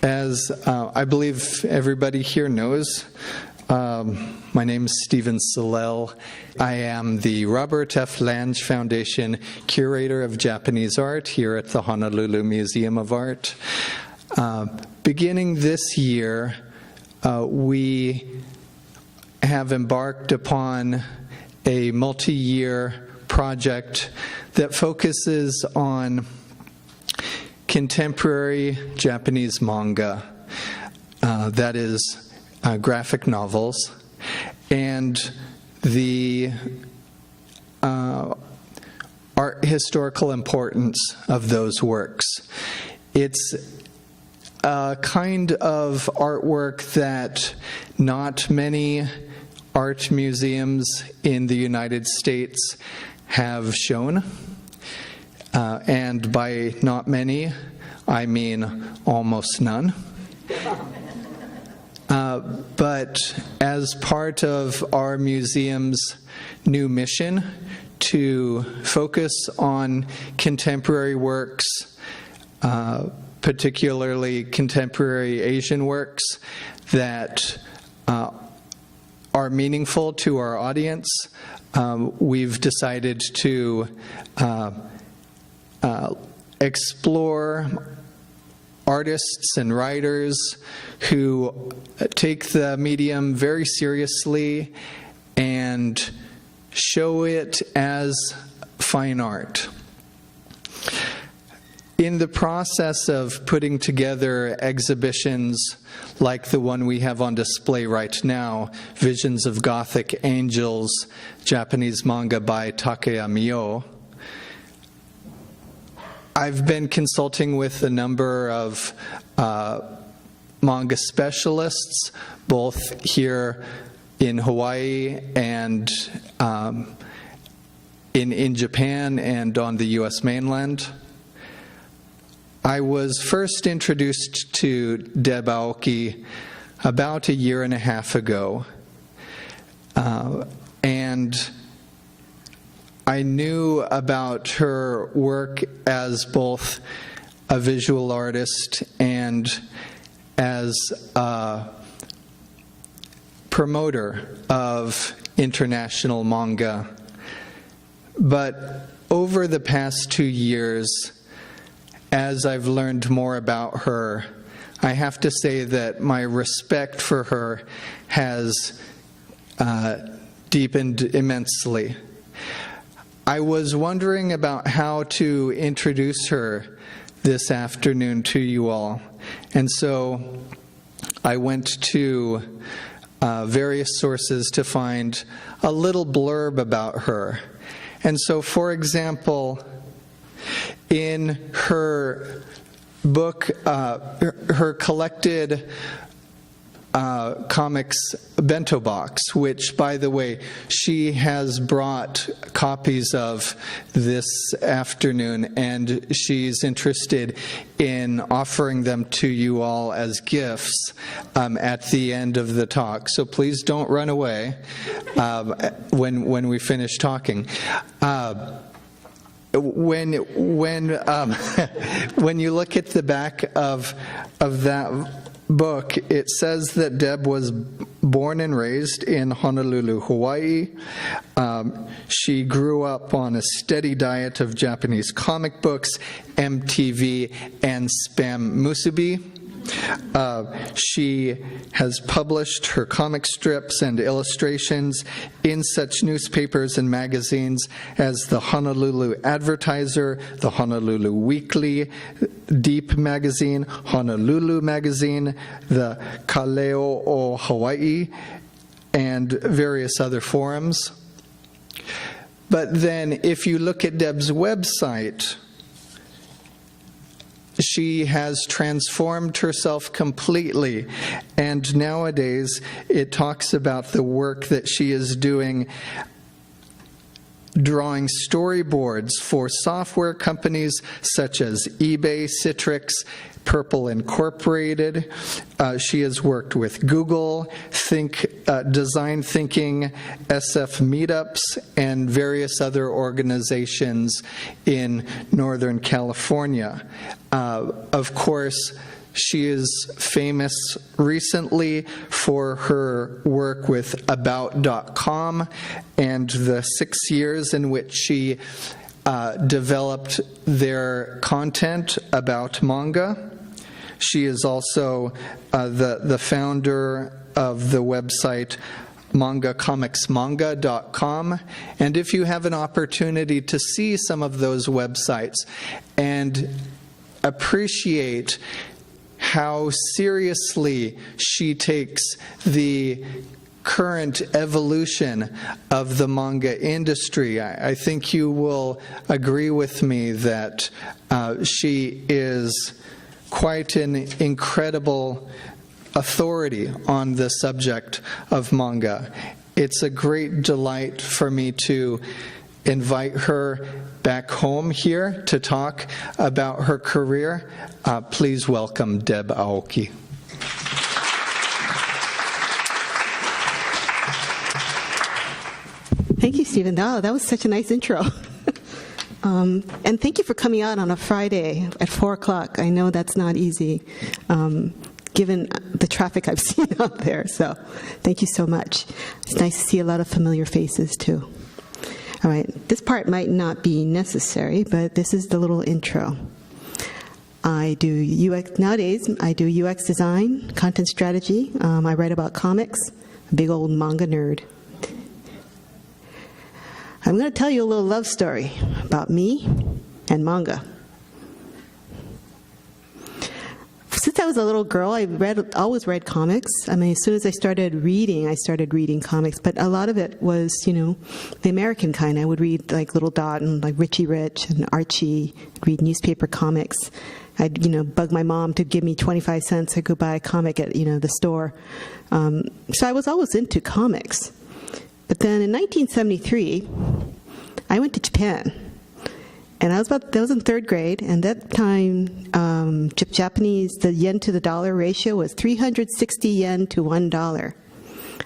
As I believe everybody here knows, my name is Stephen Salel. I am the Robert F. Lange Foundation Curator of Japanese Art here at the Honolulu Museum of Art. Beginning this year, we have embarked upon a multi-year project that focuses on contemporary Japanese manga, that is, graphic novels, and the art historical importance of those works. It's a kind of artwork that not many art museums in the United States have shown. And by not many, I mean almost none. But as part of our museum's new mission to focus on contemporary works, particularly contemporary Asian works that are meaningful to our audience, we've decided to explore artists and writers who take the medium very seriously and show it as fine art. In the process of putting together exhibitions like the one we have on display right now, Visions of Gothic Angels, Japanese manga by Takaya Miou, I've been consulting with a number of manga specialists, both here in Hawaii and in Japan and on the U.S. mainland. I was first introduced to Deb Aoki about 1.5 years ago, and I knew about her work as both a visual artist and as a promoter of international manga. But over the past 2 years, as I've learned more about her, I have to say that my respect for her has deepened immensely. I was wondering about how to introduce her this afternoon to you all, and so I went to various sources to find a little blurb about her. And so, for example, in her book, her collected comics Bento box, which, by the way, she has brought copies of this afternoon, and she's interested in offering them to you all as gifts at the end of the talk. So please don't run away when we finish talking. When you look at the back of that book, it says that Deb was born and raised in Honolulu, Hawaii. She grew up on a steady diet of Japanese comic books, MTV, and Spam musubi. She has published her comic strips and illustrations in such newspapers and magazines as the Honolulu Advertiser, the Honolulu Weekly, Deep Magazine, Honolulu Magazine, the Kaleo o Hawaii, and various other forums. But then if you look at Deb's website, she has transformed herself completely, and nowadays it talks about the work that she is doing drawing storyboards for software companies such as eBay, Citrix, Purple Incorporated. She has worked with Google, Design Thinking, SF Meetups, and various other organizations in Northern California. Of course, She is famous recently for her work with About.com and the 6 years in which she developed their content about manga. She is also the founder of the website mangacomicsmanga.com. And if you have an opportunity to see some of those websites and appreciate how seriously she takes the current evolution of the manga industry, I think you will agree with me that she is quite an incredible authority on the subject of manga. It's a great delight for me to invite her back home here to talk about her career. Please welcome Deb Aoki. Thank you, Stephen. Oh, that was such a nice intro. And thank you for coming out on a Friday at 4 o'clock. I know that's not easy, given the traffic I've seen out there. So thank you so much. It's nice to see a lot of familiar faces, too. All right, this part might not be necessary, but this is the little intro. I do UX nowadays. I do UX design, content strategy. I write about comics. A big old manga nerd. I'm going to tell you a little love story about me and manga. Since I was a little girl, I always read comics. I mean, as soon as I started reading comics. But a lot of it was, the American kind. I would read like Little Dot and like Richie Rich and Archie. Read newspaper comics. I'd bug my mom to give me 25 cents to go buy a comic at the store. So I was always into comics. But then in 1973, I went to Japan. And that was in 3rd grade, and that time, the yen to the dollar ratio was 360 yen to $1.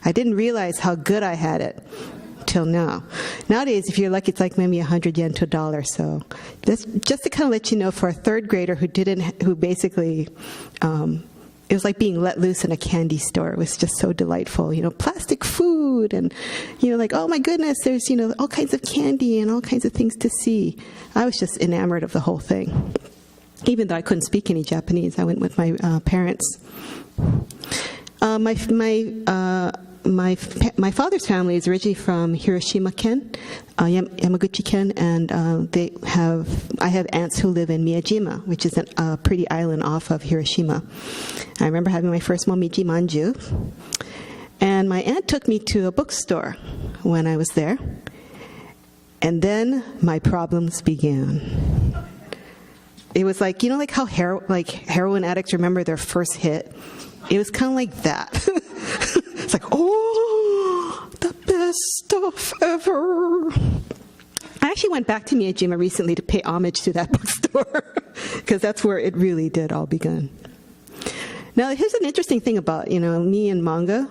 I didn't realize how good I had it till now. Nowadays, if you're lucky, it's like maybe 100 yen to $1. So that's just to kind of let you know, for a 3rd grader who basically, it was like being let loose in a candy store. It was just so delightful. Plastic food and, like, oh my goodness, there's, all kinds of candy and all kinds of things to see. I was just enamored of the whole thing. Even though I couldn't speak any Japanese, I went with my parents. My father's family is originally from Hiroshima-ken, Yamaguchi-ken, and I have aunts who live in Miyajima, which is a pretty island off of Hiroshima. I remember having my first momiji manju, and my aunt took me to a bookstore when I was there, and then my problems began. It was like, like how heroin addicts remember their first hit? It was kind of like that. It's like, oh, the best stuff ever. I actually went back to Miyajima recently to pay homage to that bookstore, because that's where it really did all begin. Now, here's an interesting thing about, me and manga.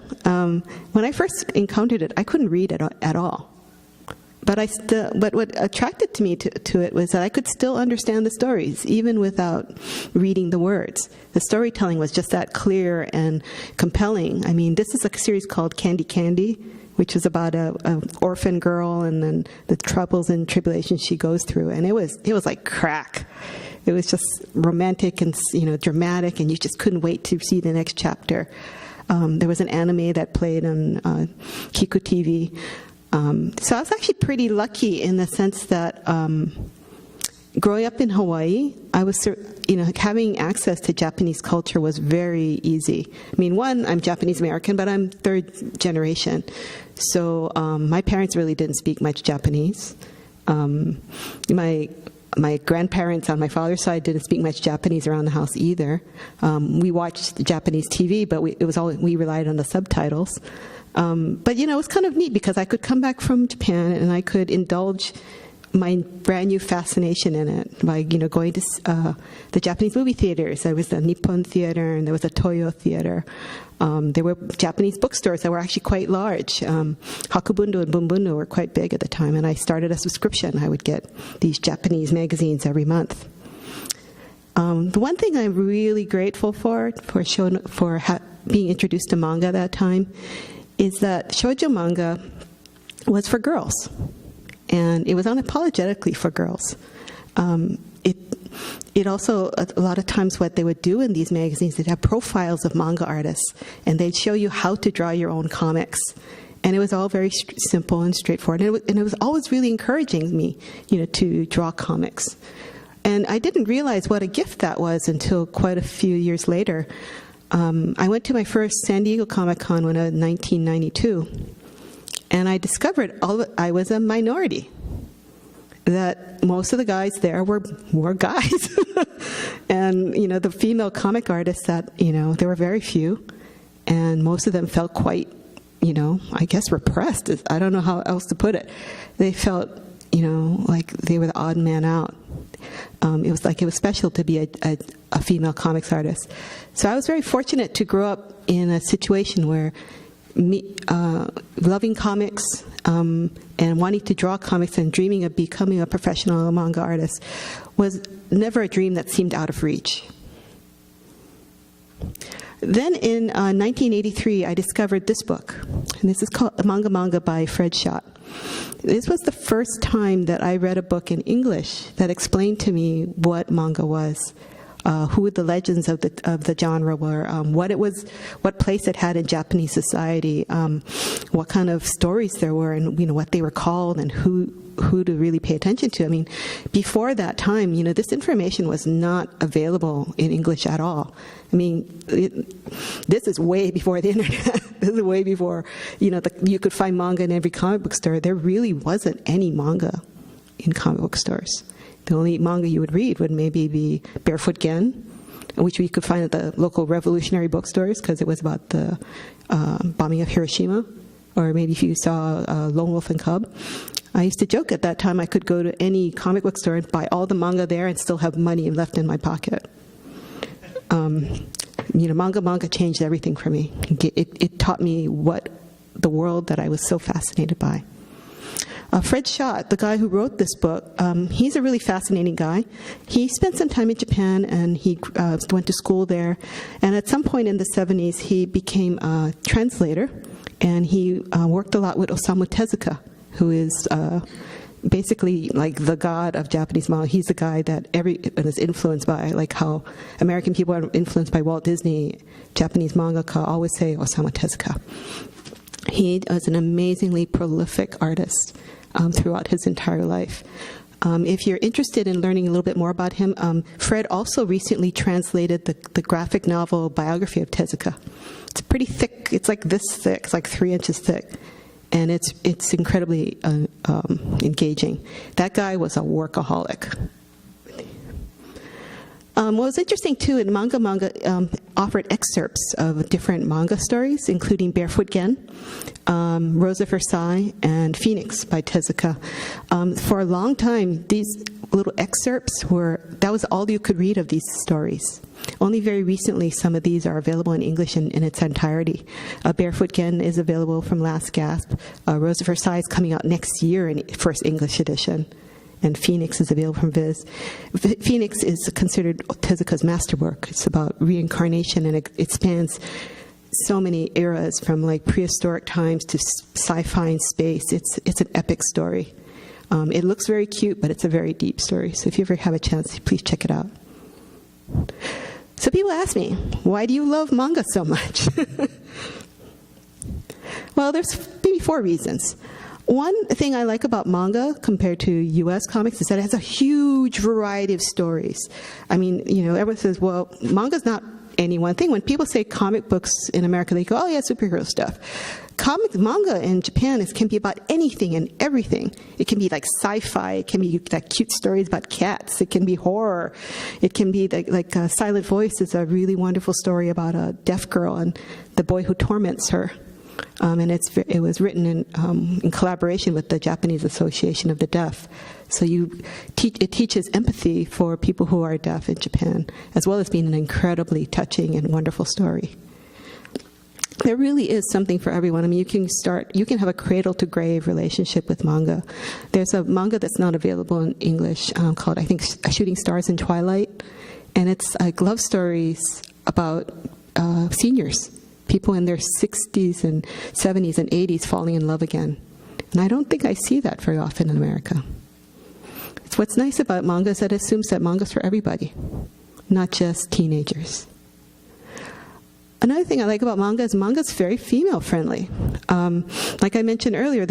When I first encountered it, I couldn't read it at all. But what attracted me to it was that I could still understand the stories, even without reading the words. The storytelling was just that clear and compelling. I mean, this is a series called Candy Candy, which is about an orphan girl and then the troubles and tribulations she goes through. And it was like crack. It was just romantic and dramatic, and you just couldn't wait to see the next chapter. There was an anime that played on Kiku TV. So I was actually pretty lucky in the sense that growing up in Hawaii, I was, having access to Japanese culture was very easy. I mean, I'm Japanese American, but I'm 3rd generation. So my parents really didn't speak much Japanese. My grandparents on my father's side didn't speak much Japanese around the house either. We watched Japanese TV, but we relied on the subtitles. But it was kind of neat because I could come back from Japan and I could indulge my brand new fascination in it by going to the Japanese movie theaters. There was the Nippon Theater and there was a Toyo Theater. There were Japanese bookstores that were actually quite large. Hakubundo and Bunbundo were quite big at the time, and I started a subscription. I would get these Japanese magazines every month. The one thing I'm really grateful for being introduced to manga at that time is that shoujo manga was for girls, and it was unapologetically for girls. It also, a lot of times what they would do in these magazines, they'd have profiles of manga artists, and they'd show you how to draw your own comics. And it was all very simple and straightforward. And it was always really encouraging me, to draw comics. And I didn't realize what a gift that was until quite a few years later. I went to my first San Diego Comic-Con when I was 1992, and I discovered I was a minority. That most of the guys there were guys. And, the female comic artists that, there were very few. And most of them felt quite, I guess repressed. I don't know how else to put it. They felt, like they were the odd man out. It was special to be a female comics artist. So I was very fortunate to grow up in a situation where loving comics and wanting to draw comics and dreaming of becoming a professional manga artist was never a dream that seemed out of reach. Then in 1983, I discovered this book. And this is called Manga by Fred Schott. This was the first time that I read a book in English that explained to me what manga was. Who the legends of the genre were, what it was, what place it had in Japanese society, what kind of stories there were, and what they were called, and who to really pay attention to. I mean, before that time, this information was not available in English at all. I mean, this is way before the internet. This is way before you could find manga in every comic book store. There really wasn't any manga in comic book stores. The only manga you would read would maybe be Barefoot Gen, which we could find at the local revolutionary bookstores because it was about the bombing of Hiroshima, or maybe if you saw Lone Wolf and Cub. I used to joke at that time I could go to any comic book store and buy all the manga there and still have money left in my pocket. Manga changed everything for me. It taught me the world that I was so fascinated by. Fred Schott, the guy who wrote this book, he's a really fascinating guy. He spent some time in Japan, and he went to school there. And at some point in the 70s, he became a translator, and he worked a lot with Osamu Tezuka, who is basically like the god of Japanese manga. He's the guy that everyone is influenced by, like how American people are influenced by Walt Disney. Japanese mangaka always say Osamu Tezuka. He was an amazingly prolific artist throughout his entire life. If you're interested in learning a little bit more about him, Fred also recently translated the graphic novel biography of Tezuka. It's pretty thick. It's like this thick. It's like 3 inches thick. And it's incredibly engaging. That guy was a workaholic. What was interesting, too, in Manga offered excerpts of different manga stories, including Barefoot Gen, Rose of Versailles, and Phoenix by Tezuka. For a long time, these little excerpts that was all you could read of these stories. Only very recently, some of these are available in English in its entirety. Barefoot Gen is available from Last Gasp. Rose of Versailles is coming out next year in first English edition. And Phoenix is available from Viz. Phoenix is considered Tezuka's masterwork. It's about reincarnation, and it spans so many eras, from like prehistoric times to sci-fi and space. It's an epic story. It looks very cute, but it's a very deep story. So if you ever have a chance, please check it out. So people ask me, why do you love manga so much? Well, there's maybe 4 reasons. One thing I like about manga compared to U.S. comics is that it has a huge variety of stories. I mean, everyone says, well, manga's not any one thing. When people say comic books in America, they go, oh, yeah, superhero stuff. Manga in Japan can be about anything and everything. It can be like sci-fi. It can be like cute stories about cats. It can be horror. It can be like Silent Voice is a really wonderful story about a deaf girl and the boy who torments her. And it was written in collaboration with the Japanese Association of the Deaf. So it teaches empathy for people who are deaf in Japan, as well as being an incredibly touching and wonderful story. There really is something for everyone. I mean, you can have a cradle-to-grave relationship with manga. There's a manga that's not available in English called, I think, Shooting Stars in Twilight. And it's like love stories about seniors, people in their 60s and 70s and 80s falling in love again. And I don't think I see that very often in America. It's what's nice about manga is that it assumes that manga's for everybody, not just teenagers. Another thing I like about manga is manga's very female-friendly. Like I mentioned earlier,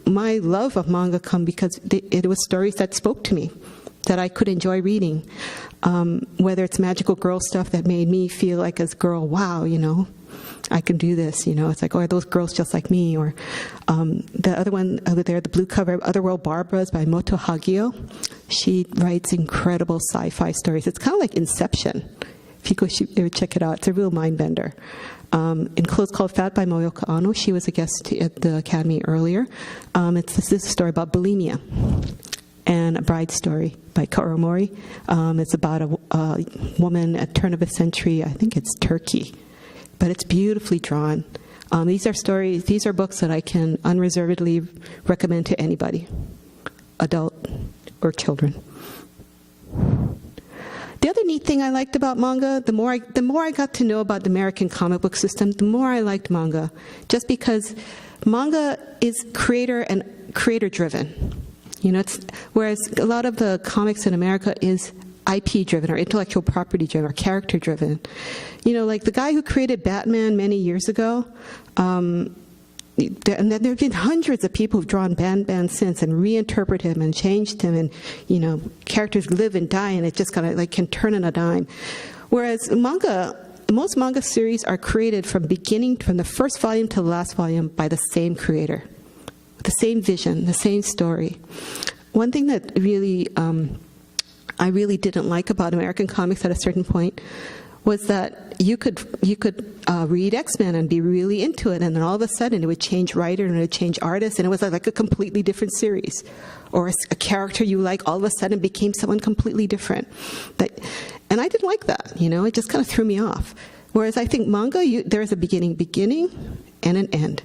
my love of manga come because it was stories that spoke to me, that I could enjoy reading. Whether it's magical girl stuff that made me feel like as a girl, wow, I can do this, It's like, oh, are those girls just like me? Or the other one over there, the blue cover, Otherworld Barbaras by Moto Hagio. She writes incredible sci-fi stories. It's kind of like Inception. If you go check it out, it's a real mind bender. In Clothes Called Fat by Moyoka Ano, she was a guest at the Academy earlier. This is a story about bulimia. And A Bride Story by Kaoru Mori. It's about a woman at turn of a century, I think it's Turkey. But it's beautifully drawn. These are books that I can unreservedly recommend to anybody, adult or children. The other neat thing I liked about manga, the more I got to know about the American comic book system, the more I liked manga. Just because manga is creator driven. Whereas a lot of the comics in America is IP driven or intellectual property driven or character driven. Like the guy who created Batman many years ago, and then there have been hundreds of people who've drawn Batman since and reinterpreted him and changed him, and characters live and die, and it just kind of can turn on a dime. Whereas most manga series are created from the first volume to the last volume by the same creator, the same vision, the same story. One thing that really I really didn't like about American comics at a certain point was that you could read X-Men and be really into it, and then all of a sudden it would change writer and it would change artist, and it was like a completely different series. Or a character you like all of a sudden became someone completely different. And I didn't like that, it just kind of threw me off. Whereas I think manga, there is a beginning and an end.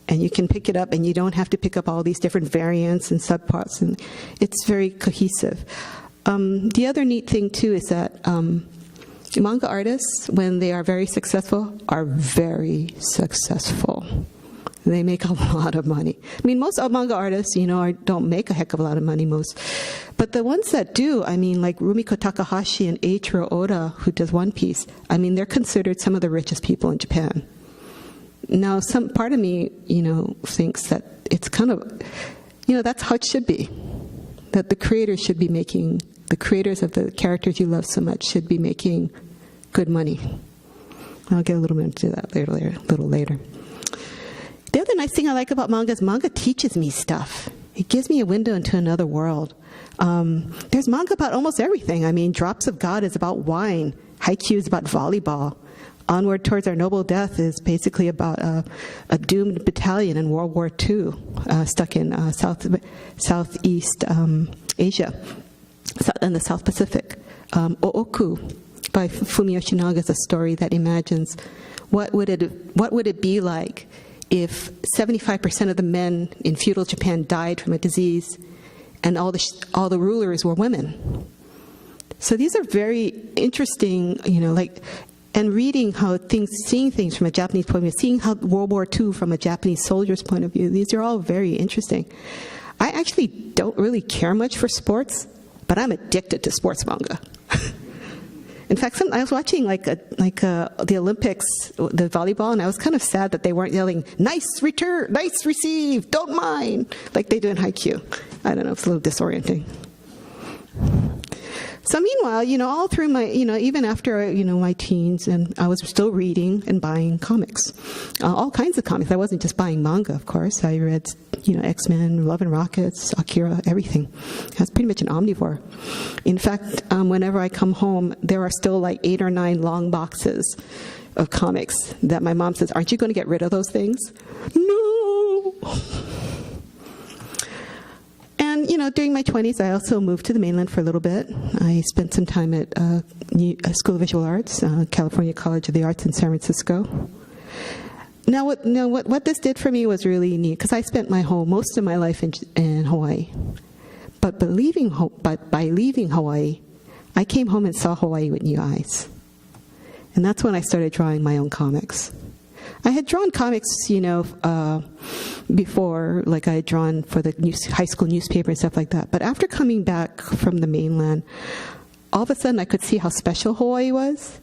And you can pick it up, and you don't have to pick up all these different variants and subparts, and it's very cohesive. The other neat thing, too, is that manga artists, when they are very successful, are very successful. They make a lot of money. I mean, most manga artists, don't make a heck of a lot of money, But the ones that do, like Rumiko Takahashi and Eiichiro Oda, who does One Piece, they're considered some of the richest people in Japan. Now, some part of me, thinks that it's kind of, that's how it should be. That the creators should be making, the creators of the characters you love so much should be making good money. I'll get a little bit into that a little later. The other nice thing I like about manga is manga teaches me stuff. It gives me a window into another world. There's manga about almost everything. Drops of God is about wine. Haikyuu is about volleyball. Onward Towards Our Noble Death is basically about a doomed battalion in World War II stuck in Southeast Asia and the South Pacific. Ooku by Fumio Yoshinaga is a story that imagines what would it be like if 75% of the men in feudal Japan died from a disease and all the rulers were women. So these are very interesting, and reading seeing things from a Japanese point of view, seeing how World War II from a Japanese soldier's point of view, these are all very interesting. I actually don't really care much for sports, but I'm addicted to sports manga. In fact, I was watching the Olympics, the volleyball, and I was kind of sad that they weren't yelling, "Nice return, nice receive, don't mind," like they do in Haikyuu. I don't know, it's a little disorienting. So meanwhile, all through my, even after, my teens, and I was still reading and buying comics. All kinds of comics. I wasn't just buying manga, of course. I read, X-Men, Love and Rockets, Akira, everything. I was pretty much an omnivore. In fact, whenever I come home, there are still 8 or 9 long boxes of comics that my mom says, "Aren't you going to get rid of those things?" No! And, during my 20s, I also moved to the mainland for a little bit. I spent some time at School of Visual Arts, California College of the Arts in San Francisco. Now, what this did for me was really neat, because I spent most of my life in Hawaii. But by leaving Hawaii, I came home and saw Hawaii with new eyes. And that's when I started drawing my own comics. I had drawn comics, before, like I had drawn for the high school newspaper and stuff like that. But after coming back from the mainland, all of a sudden I could see how special Hawaii was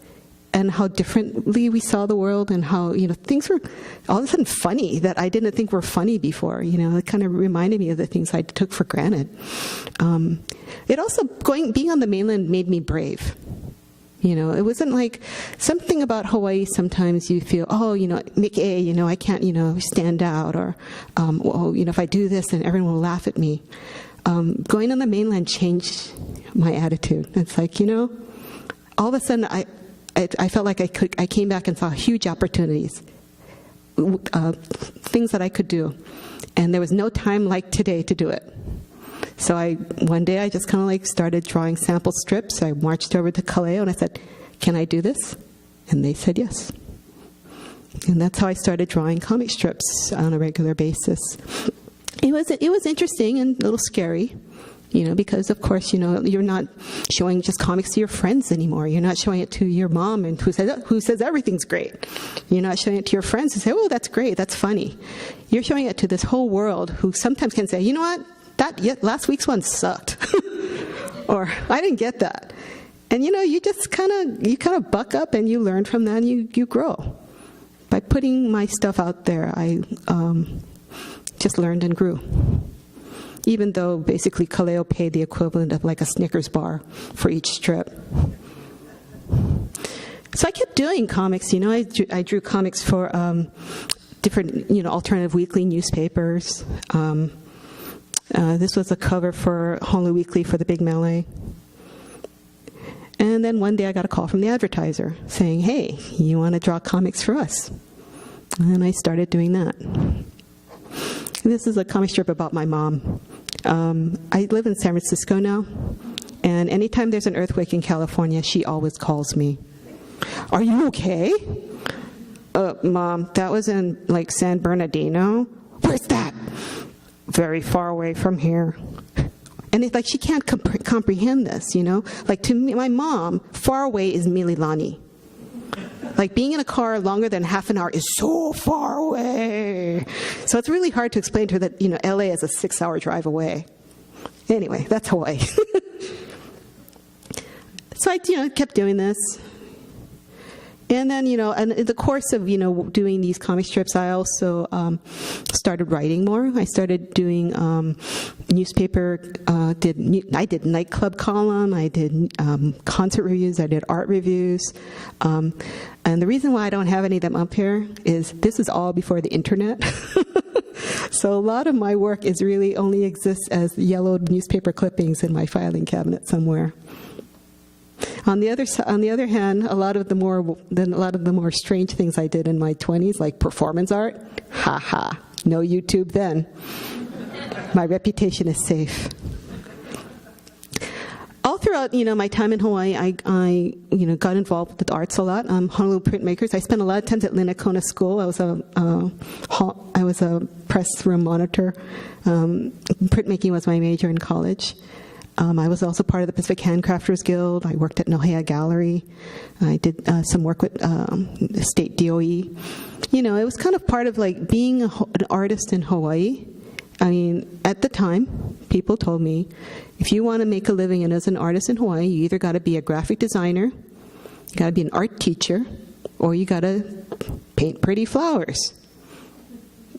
and how differently we saw the world, and how, things were all of a sudden funny that I didn't think were funny before. It kind of reminded me of the things I took for granted. It also, being on the mainland made me brave. It wasn't like something about Hawaii. Sometimes you feel, Nick A, I can't, stand out, or, if I do this, then everyone will laugh at me. Going on the mainland changed my attitude. It's like, all of a sudden I felt like I came back and saw huge opportunities, things that I could do, and there was no time like today to do it. So one day I just kind of like started drawing sample strips. I marched over to Kaleo and I said, "Can I do this?" And they said yes. And that's how I started drawing comic strips on a regular basis. It was interesting and a little scary, because of course, you're not showing just comics to your friends anymore. You're not showing it to your mom and who says everything's great. You're not showing it to your friends who say, "Oh, that's great, that's funny." You're showing it to this whole world who sometimes can say, "You know what? Last week's one sucked," or "I didn't get that." And you just kind of buck up and you learn from that, and you grow. By putting my stuff out there, I just learned and grew. Even though basically Kaleo paid the equivalent of like a Snickers bar for each strip. So I kept doing comics. I drew comics for different alternative weekly newspapers. This was a cover for Honolulu Weekly for the Big Melee. And then one day I got a call from the advertiser saying, "Hey, you want to draw comics for us?" And I started doing that. This is a comic strip about my mom. I live in San Francisco now, and anytime there's an earthquake in California, she always calls me. "Are you okay?" "Mom, that was in like San Bernardino." "Where's that?" "Very far away from here." And it's like she can't comprehend this, Like to me, my mom, far away is Mililani. Like being in a car longer than half an hour is so far away. So it's really hard to explain to her that, LA is a 6-hour drive away. Anyway, that's Hawaii. So I, kept doing this. And then, and in the course of, doing these comic strips, I also started writing more. I started doing newspaper, I did nightclub column, I did concert reviews, I did art reviews. And the reason why I don't have any of them up here is this is all before the internet. So a lot of my work really only exists as yellowed newspaper clippings in my filing cabinet somewhere. On the other hand, a lot of the more strange things I did in my 20s, like performance art, no YouTube then. My reputation is safe. All throughout, my time in Hawaii, I got involved with arts a lot. Honolulu printmakers. I spent a lot of time at Linakona School. I was a press room monitor. Printmaking was my major in college. I was also part of the Pacific Handcrafters Guild. I worked at Nohea Gallery. I did some work with the state DOE. It was kind of part of like being an artist in Hawaii. I mean, at the time, people told me, if you want to make a living as an artist in Hawaii, you either got to be a graphic designer, you got to be an art teacher, or you got to paint pretty flowers.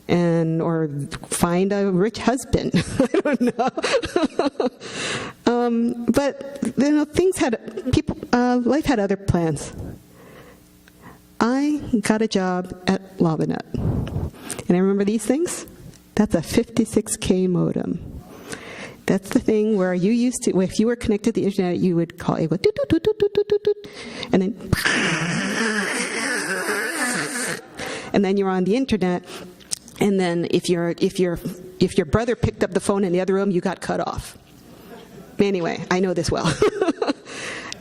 Or find a rich husband. I don't know. But life had other plans. I got a job at Lavinet, and I remember these things. That's a 56K modem. That's the thing where you used to, if you were connected to the internet, you would call it, doot, doot, doot, doot, doot, doot, doot, and then you're on the internet. And then if your brother picked up the phone in the other room, you got cut off. Anyway, I know this well.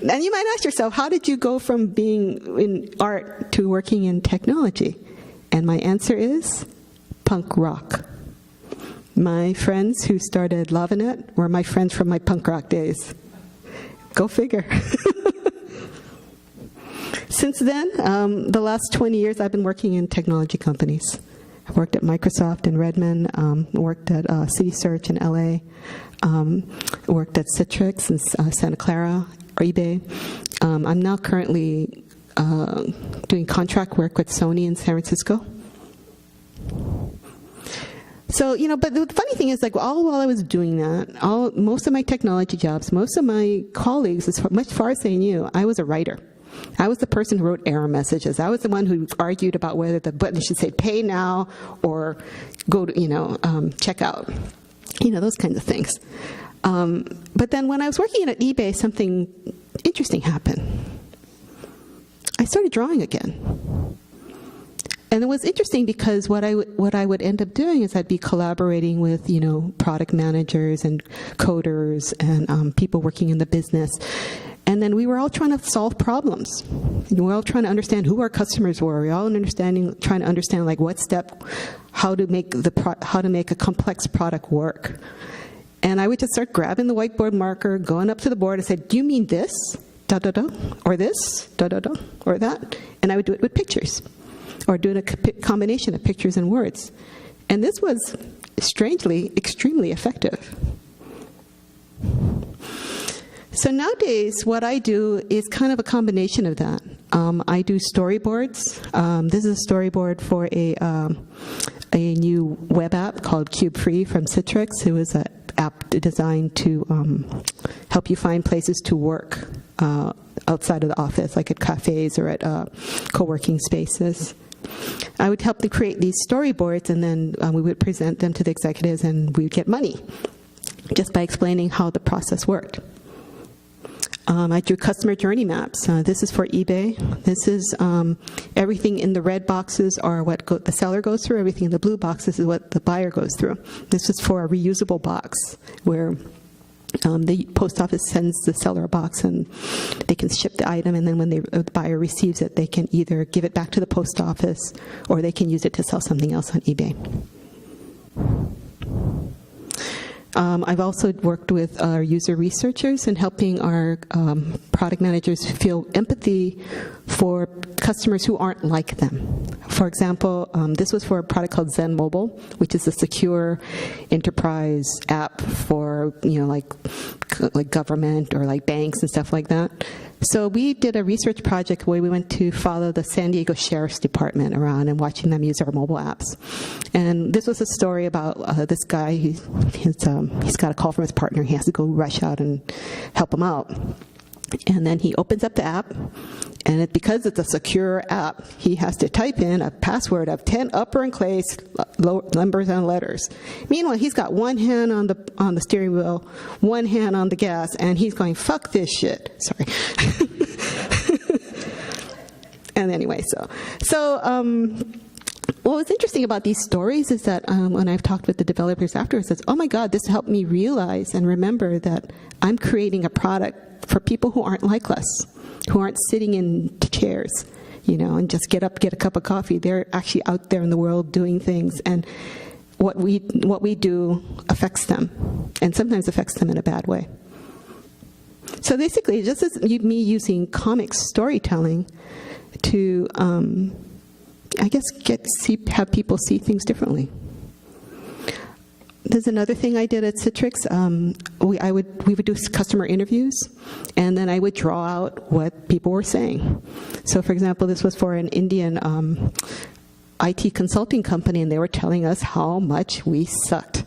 And you might ask yourself, how did you go from being in art to working in technology? And my answer is punk rock. My friends who started Lavinet were my friends from my punk rock days. Go figure. Since then, the last 20 years, I've been working in technology companies. I've worked at Microsoft in Redmond, worked at City Search in LA, worked at Citrix in Santa Clara, or eBay. I'm now currently doing contract work with Sony in San Francisco. So, but the funny thing is, all while I was doing that, most of my technology jobs, most of my colleagues, as far as they knew, I was a writer. I was the person who wrote error messages. I was the one who argued about whether the button should say pay now or go to, check out. Those kinds of things. But then when I was working at eBay, something interesting happened. I started drawing again. And it was interesting because what I would end up doing is I'd be collaborating with, product managers and coders and people working in the business. And then we were all trying to solve problems. We were all trying to understand who our customers were. We were all trying to understand what step, how to make a complex product work. And I would just start grabbing the whiteboard marker, going up to the board and say, do you mean this? Da-da-da. Or this? Da-da-da. Or that? And I would do it with pictures. Or doing a combination of pictures and words. And this was, strangely, extremely effective. So nowadays, what I do is kind of a combination of that. I do storyboards. This is a storyboard for a new web app called Cube Free from Citrix. It was an app designed to help you find places to work outside of the office, like at cafes or at co-working spaces. I would help them create these storyboards, and then we would present them to the executives, and we would get money just by explaining how the process worked. I drew customer journey maps. This is for eBay. This is everything in the red boxes are what the seller goes through. Everything in the blue boxes is what the buyer goes through. This is for a reusable box where the post office sends the seller a box and they can ship the item, and then when the buyer receives it, they can either give it back to the post office or they can use it to sell something else on eBay. I've also worked with our user researchers in helping our product managers feel empathy for customers who aren't like them. For example, this was for a product called Zen Mobile, which is a secure enterprise app for like government or like banks and stuff like that. So we did a research project where we went to follow the San Diego Sheriff's Department around and watching them use our mobile apps. And this was a story about this guy. He's got a call from his partner. He has to go rush out and help him out. And then he opens up the app, and because it's a secure app, he has to type in a password of 10 upper-in-case numbers and letters. Meanwhile, he's got one hand on the steering wheel, one hand on the gas, and he's going, fuck this shit. Sorry. And anyway, what was interesting about these stories is that when I've talked with the developers afterwards, it's, oh my God, this helped me realize and remember that I'm creating a product for people who aren't like us, who aren't sitting in chairs, and just get up, get a cup of coffee. They're actually out there in the world doing things, and what we do affects them, and sometimes affects them in a bad way. So basically, just as me using comic storytelling to, I guess, have people see things differently. There's another thing I did at Citrix. We would do customer interviews, and then I would draw out what people were saying. So, for example, this was for an Indian IT consulting company, and they were telling us how much we sucked,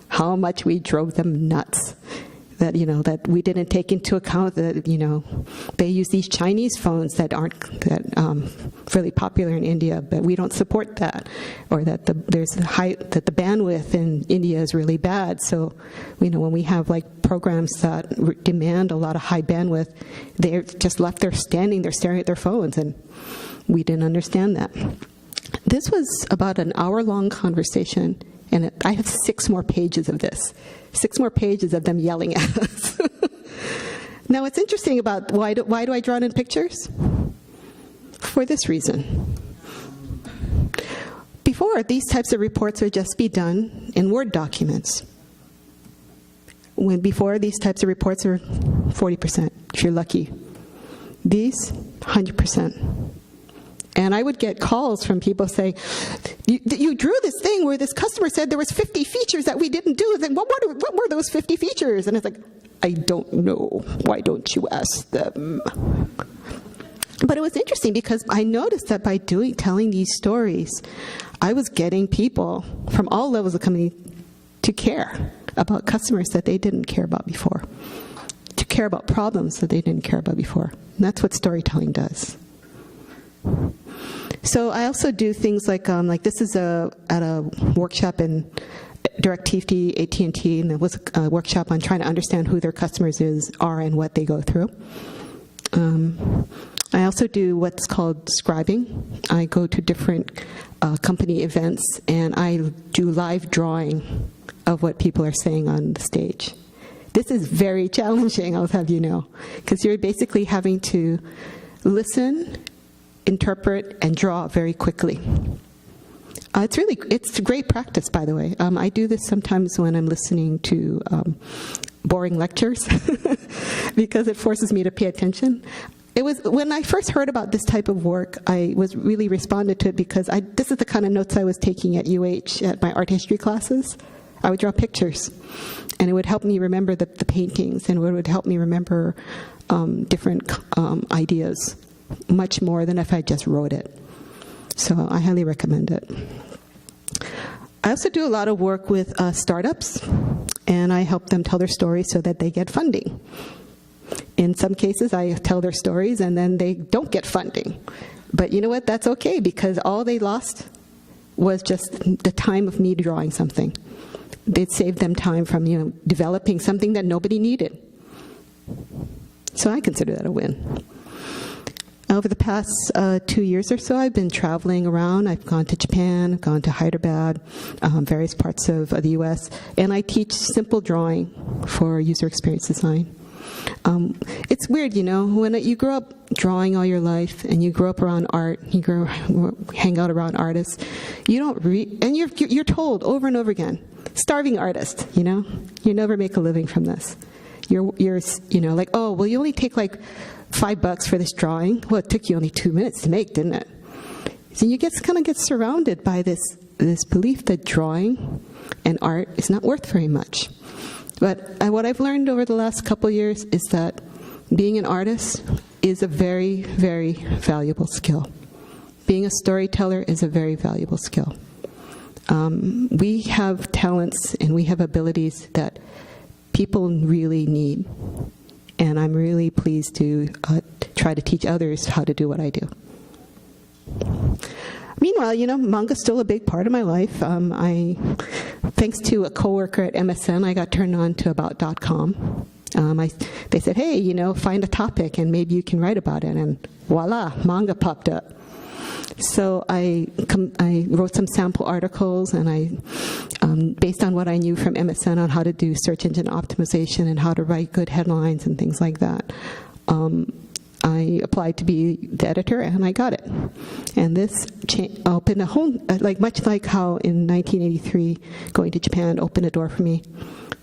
how much we drove them nuts. That that we didn't take into account that they use these Chinese phones that aren't really popular in India, but we don't support that, or that the bandwidth in India is really bad. So when we have programs that demand a lot of high bandwidth, they're just left there standing there staring at their phones, and we didn't understand that. This was about an hour-long conversation, and I have 6 more pages of this. 6 more pages of them yelling at us. Now, what's interesting about why do I draw it in pictures? For this reason. Before, these types of reports would just be done in Word documents. Before, these types of reports are 40%, if you're lucky. These, 100%. And I would get calls from people saying, you drew this thing where this customer said there was 50 features that we didn't do. Then what were those 50 features? And it's like, I don't know. Why don't you ask them? But it was interesting because I noticed that by telling these stories, I was getting people from all levels of the company to care about customers that they didn't care about before, to care about problems that they didn't care about before. And that's what storytelling does. So I also do things like this is at a workshop in DirecTV, AT&T, and it was a workshop on trying to understand who their customers are and what they go through. I also do what's called scribing. I go to different company events, and I do live drawing of what people are saying on the stage. This is very challenging, I'll have you know, because you're basically having to listen, interpret, and draw very quickly. It's great practice, by the way. I do this sometimes when I'm listening to boring lectures because it forces me to pay attention. It was when I first heard about this type of work, I was really responded to it because this is the kind of notes I was taking at UH at my art history classes. I would draw pictures, and it would help me remember the paintings, and it would help me remember different ideas much more than if I just wrote it. So I highly recommend it. I also do a lot of work with startups, and I help them tell their stories so that they get funding. In some cases, I tell their stories, and then they don't get funding. But you know what? That's okay, because all they lost was just the time of me drawing something. It saved them time from developing something that nobody needed. So I consider that a win. Over the past 2 years or so, I've been traveling around. I've gone to Japan, gone to Hyderabad, various parts of the U.S., and I teach simple drawing for user experience design. It's weird, when you grow up drawing all your life, and you grow up around art, hang out around artists, you don't read, and you're told over and over again, starving artist, you never make a living from this. You're like, oh, well, you only take like $5 for this drawing. Well, it took you only 2 minutes to make, didn't it? So you kind of get surrounded by this belief that drawing and art is not worth very much. But what I've learned over the last couple years is that being an artist is a very, very valuable skill. Being a storyteller is a very valuable skill. We have talents and we have abilities that people really need. And I'm really pleased to try to teach others how to do what I do. Meanwhile, manga's still a big part of my life. Thanks to a coworker at MSN, I got turned on to About.com. They said, hey, find a topic and maybe you can write about it. And voila, manga popped up. So I wrote some sample articles, and based on what I knew from MSN on how to do search engine optimization and how to write good headlines and things like that, I applied to be the editor, and I got it. And this opened a whole, much like how in 1983 going to Japan opened a door for me,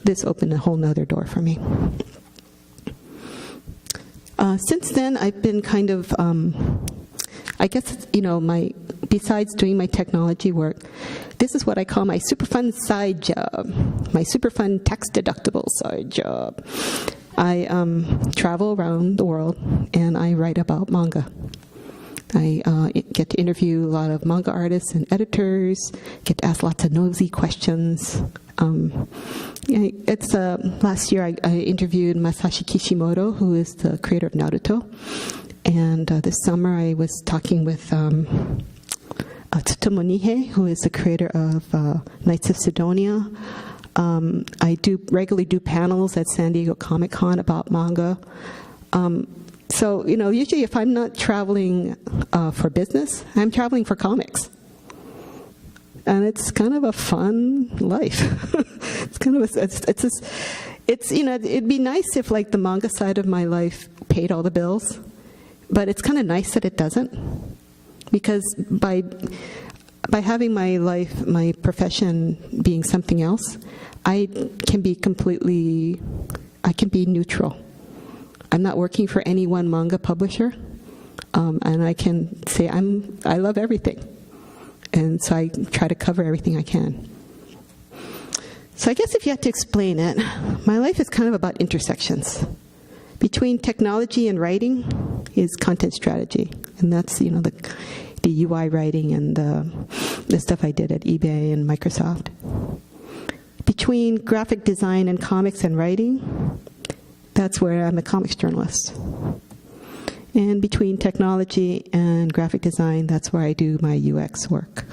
this opened a whole nother door for me. Since then, I've been kind of, I guess, besides doing my technology work, this is what I call my super fun side job, my super fun tax-deductible side job. I travel around the world, and I write about manga. I get to interview a lot of manga artists and editors, get to ask lots of nosy questions. Last year I interviewed Masashi Kishimoto, who is the creator of Naruto. And this summer I was talking with Tsutomu Nihei, who is the creator of Knights of Sidonia. I regularly do panels at San Diego Comic-Con about manga. So, usually if I'm not traveling for business, I'm traveling for comics. And it's kind of a fun life. It'd be nice if the manga side of my life paid all the bills, but it's kind of nice that it doesn't, because by having my life, my profession being something else, I can be neutral. I'm not working for any one manga publisher, and I can say I love everything, and so I try to cover everything I can. So I guess if you had to explain it, my life is kind of about intersections. Between technology and writing is content strategy, and that's the UI writing and the stuff I did at eBay and Microsoft. Between graphic design and comics and writing, that's where I'm a comics journalist. And between technology and graphic design, that's where I do my UX work.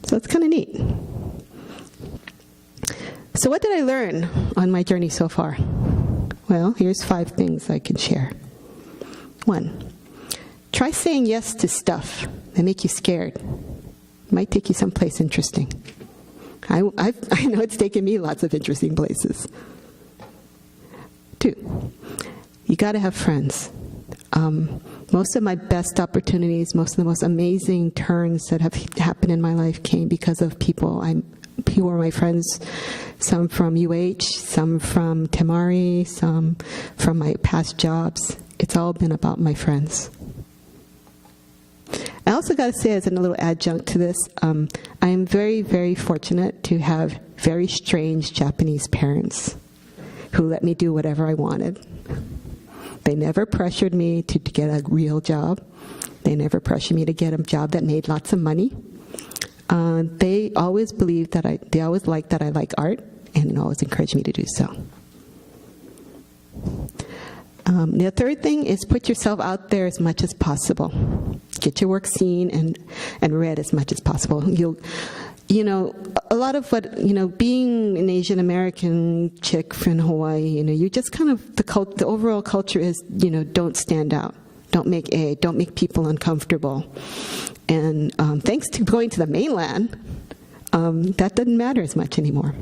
So it's kind of neat. So what did I learn on my journey so far? Well, here's 5 things I can share. 1, try saying yes to stuff that make you scared. It might take you someplace interesting. I know it's taken me lots of interesting places. 2, you got to have friends. Most of my best opportunities, most of the most amazing turns that have happened in my life came because of people who were my friends, some from UH, some from Temari, some from my past jobs. It's all been about my friends. I also got to say, as a little adjunct to this, I am very, very fortunate to have very strange Japanese parents who let me do whatever I wanted. They never pressured me to get a real job. They never pressured me to get a job that made lots of money. They always believed that they always liked that I like art, and always encouraged me to do so. The third thing is put yourself out there as much as possible. Get your work seen and read as much as possible. A lot of what, being an Asian American chick from Hawaii, you just kind of, the overall culture is, don't stand out. Don't make people uncomfortable. And thanks to going to the mainland, that doesn't matter as much anymore.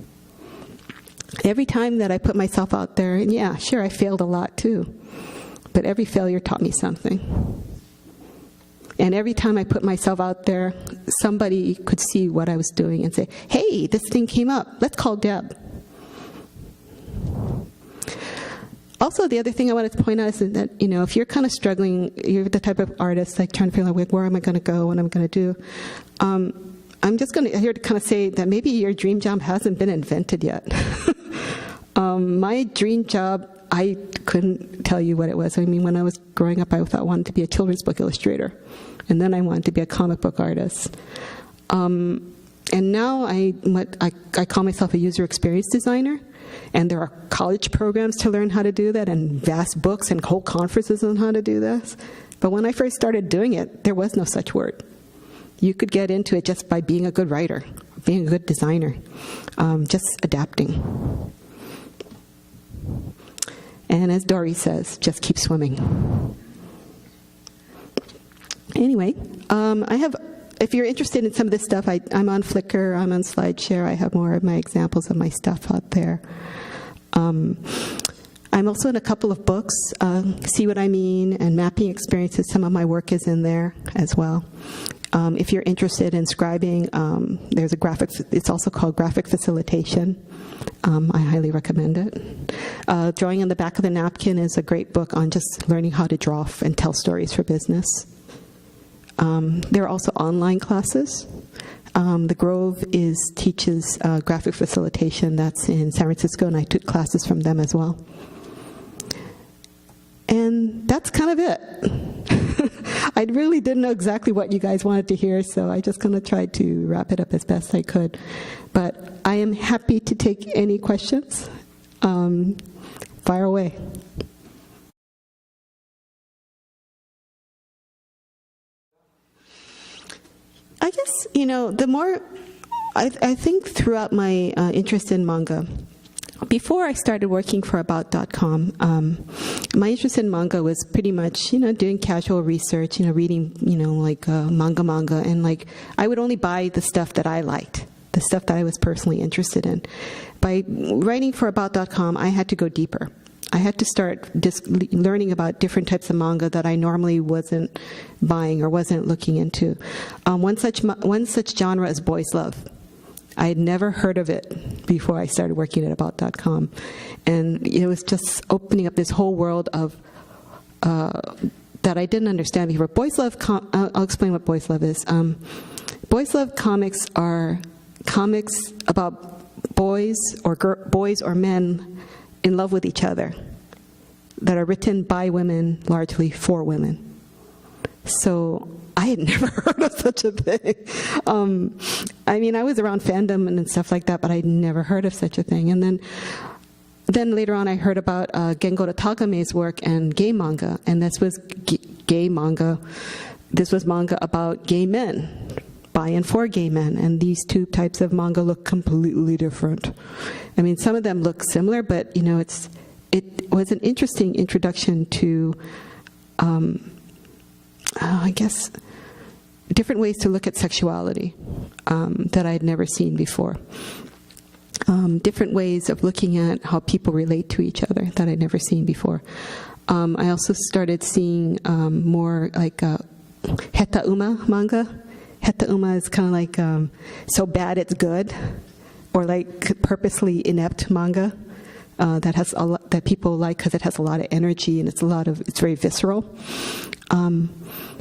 Every time that I put myself out there, and yeah, sure, I failed a lot too, but every failure taught me something. And every time I put myself out there, somebody could see what I was doing and say, hey, this thing came up, let's call Deb. Also, the other thing I wanted to point out is that, if you're kind of struggling, you're the type of artist like trying to figure out where am I going to go, what I'm going to do. I'm just here to kind of say that maybe your dream job hasn't been invented yet. My dream job, I couldn't tell you what it was. I mean, when I was growing up, I thought I wanted to be a children's book illustrator. And then I wanted to be a comic book artist. And now I call myself a user experience designer. And there are college programs to learn how to do that, and vast books and whole conferences on how to do this. But when I first started doing it, there was no such word. You could get into it just by being a good writer, being a good designer, just adapting. And as Doris says, just keep swimming. Anyway, if you're interested in some of this stuff, I'm on Flickr, I'm on SlideShare, I have more of my examples of my stuff out there. I'm also in a couple of books, See What I Mean and Mapping Experiences. Some of my work is in there as well. If you're interested in scribing, there's it's also called Graphic Facilitation. I highly recommend it. Drawing on the Back of the Napkin is a great book on just learning how to draw and tell stories for business. There are also online classes. The Grove teaches graphic facilitation. That's in San Francisco, and I took classes from them as well. And that's kind of it. I really didn't know exactly what you guys wanted to hear, so I just kind of tried to wrap it up as best I could. But I am happy to take any questions. Fire away. I guess, the more, I think throughout my interest in manga, before I started working for About.com, my interest in manga was pretty much, doing casual research, reading, manga, and I would only buy the stuff that I liked, the stuff that I was personally interested in. By writing for About.com, I had to go deeper. I had to start learning about different types of manga that I normally wasn't buying or wasn't looking into. One such genre is boys' love. I had never heard of it before I started working at About.com. And it was just opening up this whole world of that I didn't understand before. Boys Love, I'll explain what Boys Love is. Boys Love comics are comics about boys or men in love with each other that are written by women, largely for women. So I had never heard of such a thing. I mean, I was around fandom and stuff like that, but I'd never heard of such a thing. And then later on, I heard about Gengoro Tagame's work and gay manga, and this was gay manga. This was manga about gay men, by and for gay men, and these two types of manga look completely different. I mean, some of them look similar, but it was an interesting introduction to, I guess, different ways to look at sexuality that I had never seen before. Different ways of looking at how people relate to each other that I'd never seen before. I also started seeing more like heta-uma manga. Heta-uma is kind of like so bad it's good, or like purposely inept manga that has a lot, that people like because it has a lot of energy and it's very visceral.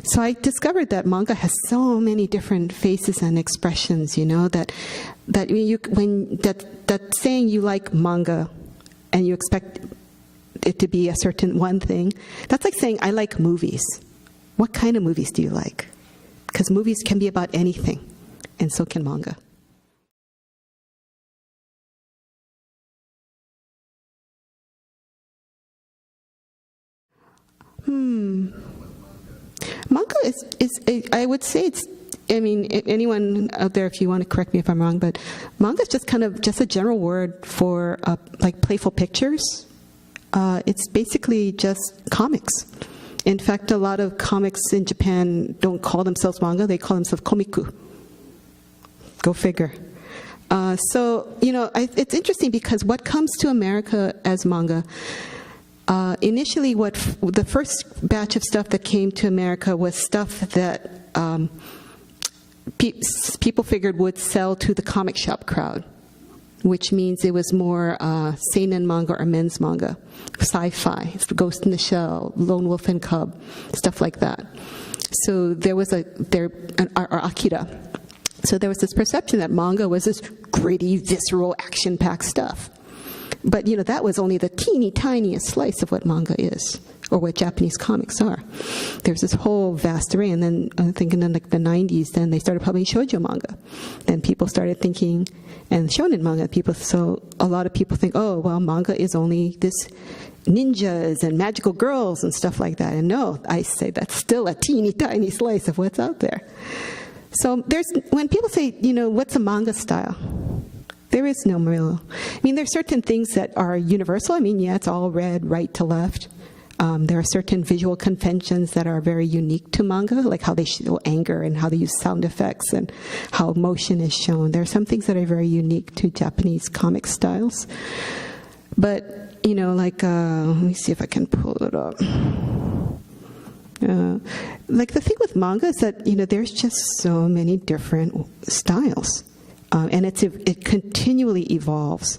So I discovered that manga has so many different faces and expressions. That saying you like manga and you expect it to be a certain one thing, that's like saying I like movies. What kind of movies do you like? Because movies can be about anything, and so can manga. Manga is I would say it's, I mean, anyone out there, if you want to correct me if I'm wrong, but manga is just a general word for like playful pictures. It's basically just comics. In fact, a lot of comics in Japan don't call themselves manga, they call themselves komiku. Go figure. It's interesting because what comes to America as manga, initially the first batch of stuff that came to America was stuff that people figured would sell to the comic shop crowd, which means it was more seinen manga or men's manga, sci-fi, Ghost in the Shell, Lone Wolf and Cub, stuff like that. So there was or Akira. So there was this perception that manga was this gritty, visceral, action-packed stuff. But, that was only the teeny tiniest slice of what manga is, or what Japanese comics are. There's this whole vast array, and then I think in the 90s, then they started publishing shoujo manga. Then people started thinking, and shonen manga, so a lot of people think, oh, well, manga is only this ninjas and magical girls and stuff like that. And no, I say that's still a teeny tiny slice of what's out there. So when people say, what's a manga style? There is no real. I mean, there's certain things that are universal. I mean, it's all red, right to left. There are certain visual conventions that are very unique to manga, like how they show anger and how they use sound effects and how motion is shown. There are some things that are very unique to Japanese comic styles. But, let me see if I can pull it up. Like the thing with manga is that, there's just so many different styles. And it continually evolves.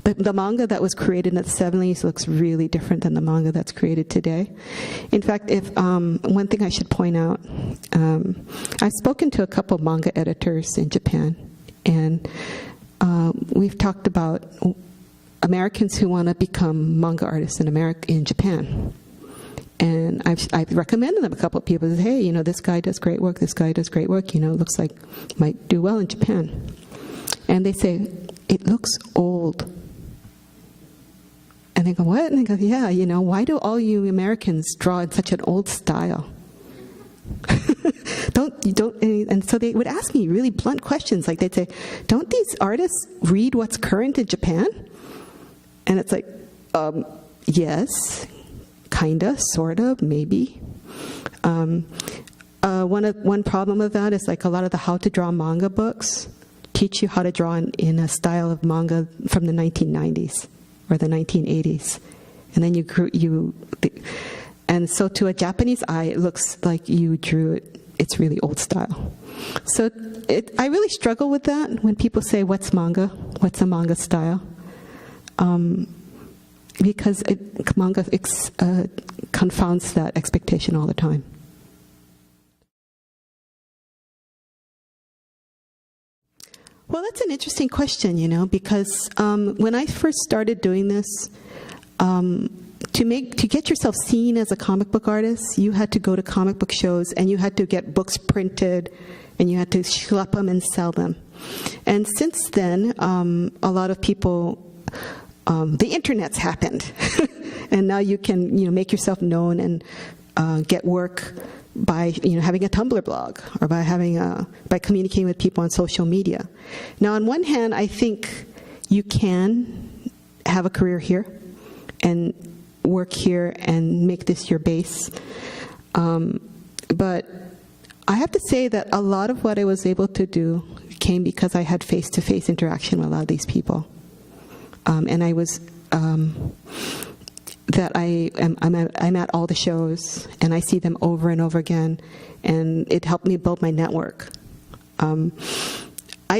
The manga that was created in the 70s looks really different than the manga that's created today. In fact, one thing I should point out, I've spoken to a couple of manga editors in Japan, and we've talked about Americans who want to become manga artists in Japan. And I've recommended them a couple of people. Say, hey, this guy does great work. This guy does great work. Looks like might do well in Japan. And they say, it looks old. And they go, what? And they go, yeah, why do all you Americans draw in such an old style? And so they would ask me really blunt questions. Like they'd say, don't these artists read what's current in Japan? And it's like, yes. Kinda, sorta, maybe. One problem with that is like a lot of the how to draw manga books teach you how to draw in a style of manga from the 1990s or the 1980s, and then and so to a Japanese eye, it looks like you drew it it's really old style. So I really struggle with that when people say, what's manga? What's a manga style? Because manga confounds that expectation all the time. Well, that's an interesting question, because when I first started doing this, to get yourself seen as a comic book artist, you had to go to comic book shows and you had to get books printed and you had to schlep them and sell them. And since then, a lot of people, the internet's happened, and now you can make yourself known and get work by having a Tumblr blog or by communicating with people on social media. Now, on one hand, I think you can have a career here and work here and make this your base. But I have to say that a lot of what I was able to do came because I had face-to-face interaction with a lot of these people. And I was I'm at all the shows, and I see them over and over again, and it helped me build my network. I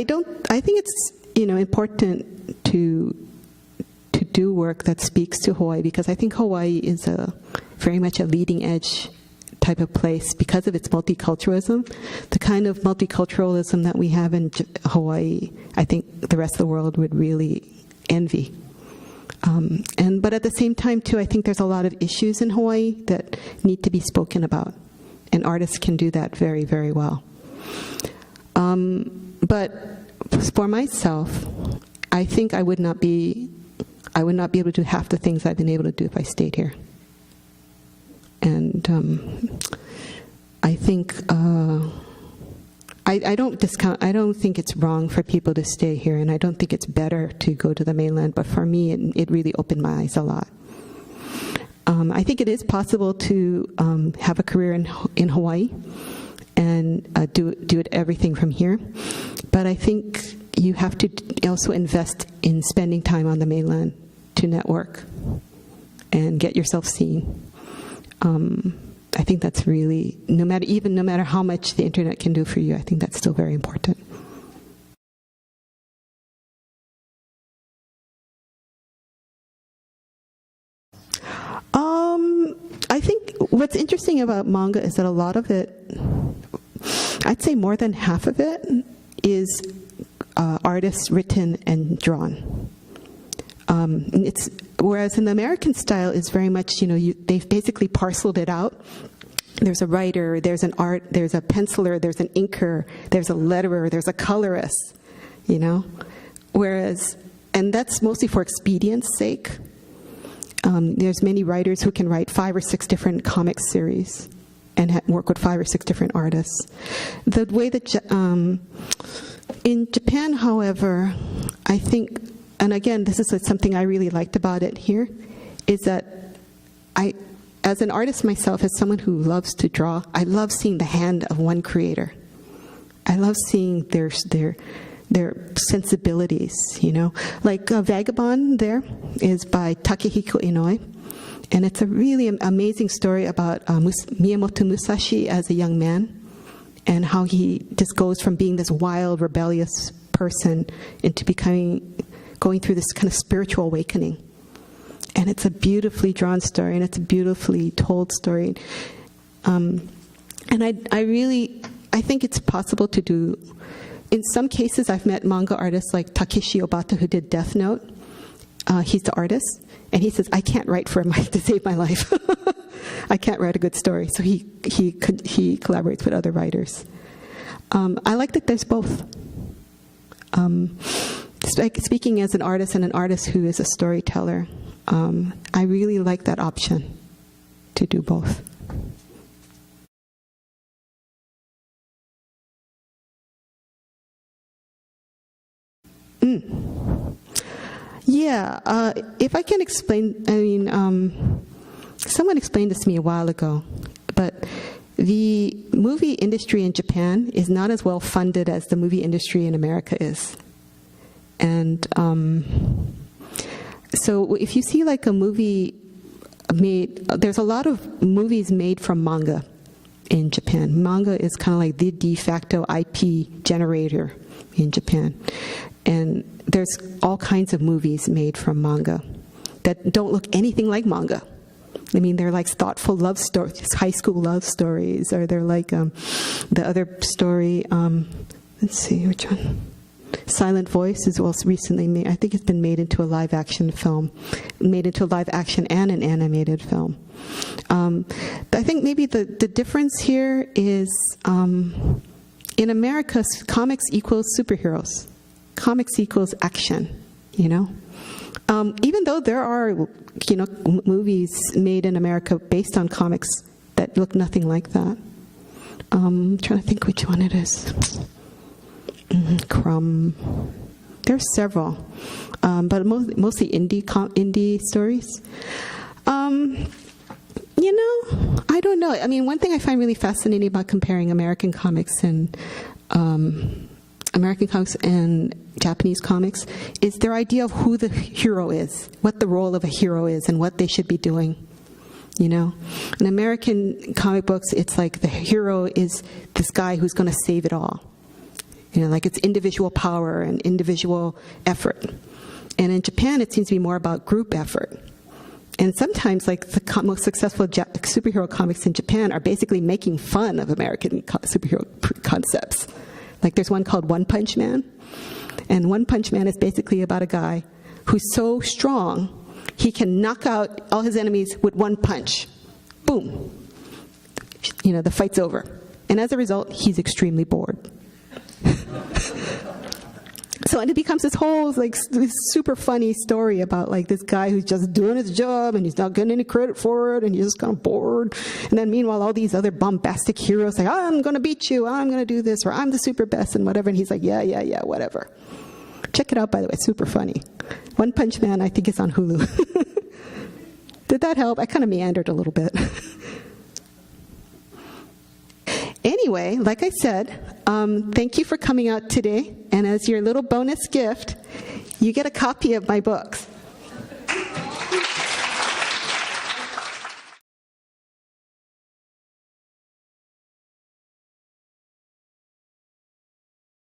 think it's important to do work that speaks to Hawaii, because I think Hawaii is very much a leading edge type of place because of its multiculturalism. The kind of multiculturalism that we have in Hawaii, I think the rest of the world would really envy. But at the same time, too, I think there's a lot of issues in Hawaii that need to be spoken about, and artists can do that very, very well. But for myself, I think I would not be able to do half the things I've been able to do if I stayed here. And I think I don't think it's wrong for people to stay here, and I don't think it's better to go to the mainland, but for me, it really opened my eyes a lot. I think it is possible to have a career in Hawaii and do it everything from here, but I think you have to also invest in spending time on the mainland to network and get yourself seen. I think that's really, no matter how much the internet can do for you, I think that's still very important. I think what's interesting about manga is that a lot of it, I'd say more than half of it, is artists written and drawn. Whereas in the American style, it's very much, they've basically parceled it out. There's a writer, there's an art, there's a penciler, there's an inker, there's a letterer, there's a colorist, Whereas, and that's mostly for expedience sake. There's many writers who can write 5 or 6 different comic series and work with 5 or 6 different artists. The way that in Japan, however, I think, and again, this is something I really liked about it here, is that as an artist myself, as someone who loves to draw, I love seeing the hand of one creator. I love seeing their sensibilities, Like Vagabond there is by Takehiko Inoue, and it's a really amazing story about Miyamoto Musashi as a young man, and how he just goes from being this wild, rebellious person into going through this kind of spiritual awakening. And it's a beautifully drawn story, and it's a beautifully told story. And I think it's possible to do. In some cases, I've met manga artists like Takeshi Obata, who did Death Note. He's the artist, and he says, I can't write to save my life. I can't write a good story. So he collaborates with other writers. I like that there's both. Speaking as an artist and an artist who is a storyteller, I really like that option to do both. Yeah, if I can explain, someone explained this to me a while ago, but the movie industry in Japan is not as well funded as the movie industry in America is. And so if you see like a movie made, there's a lot of movies made from manga in Japan. Manga is kind of like the de facto IP generator in Japan. And there's all kinds of movies made from manga that don't look anything like manga. I mean, they're like thoughtful love stories, high school love stories, or they're like the other story, let's see, which one? Silent Voice is also recently made. I think it's been made into a live-action film, made into a live-action and an animated film. But I think maybe the difference here is in America, comics equals superheroes. Comics equals action, you know? Even though there are, movies made in America based on comics that look nothing like that. I'm trying to think which one it is. Crumb. There's several, but mostly indie stories. I don't know. I mean, one thing I find really fascinating about comparing American comics and Japanese comics is their idea of who the hero is, what the role of a hero is, and what they should be doing. In American comic books, it's like the hero is this guy who's going to save it all. Like it's individual power and individual effort. And in Japan, it seems to be more about group effort. And sometimes, like, the most successful superhero comics in Japan are basically making fun of American superhero concepts. Like, there's one called One Punch Man. And One Punch Man is basically about a guy who's so strong, he can knock out all his enemies with one punch. Boom. The fight's over. And as a result, he's extremely bored. So, and it becomes this whole, like, this super funny story about, like, this guy who's just doing his job and he's not getting any credit for it and he's just kind of bored. And then meanwhile, all these other bombastic heroes say, I'm going to beat you, I'm going to do this, or I'm the super best and whatever. And he's like, yeah, whatever. Check it out, by the way, super funny. One Punch Man, I think it's on Hulu. Did that help? I kind of meandered a little bit. Anyway, like I said, thank you for coming out today. And as your little bonus gift, you get a copy of my books.